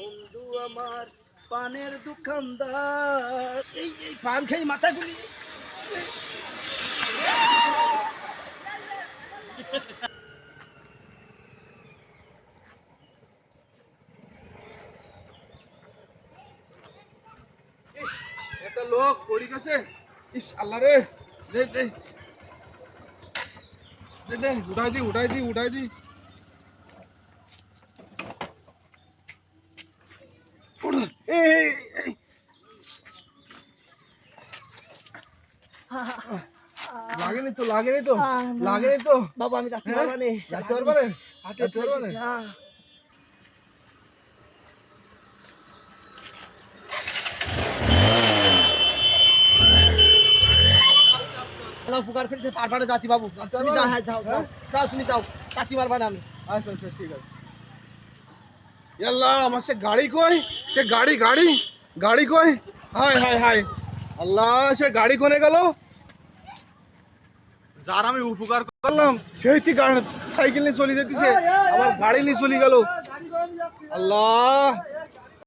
বন্ধু আমার পানের দোকানদার, এই এই পান খাই মাথা গুলি। একটা লোক পড়ে গেছে। ইস আল্লাহ রে, দে দে দে দে, উঠাই দি উঠাই দি উঠাই দি। লাগেনি তো লাগেনি তো লাগেনি তো বাবা আমি যাচ্ছি পারবা নে, যাইতে পারবা না? হাঁটু যাইতে পারবা না? উপকার ফেলছে পারবা না যাচ্ছি বাবু, তুমি যাও, হ্যাঁ যাও যাও যাও, তুমি যাও, কাটি মারবা না আমি। আচ্ছা আচ্ছা ঠিক আছে। আল্লাহ আমার সে গাড়ি কই, সে গাড়ি গাড়ি গাড়ি কই, হায় হায় হায় আল্লাহ, সে গাড়ি কোনে গেল? যার আমি উপকার করলাম সেই কি সাইকেল নিয়ে চলে যেতেছে, আমার গাড়ি নিয়ে চলে গেল। আল্লাহ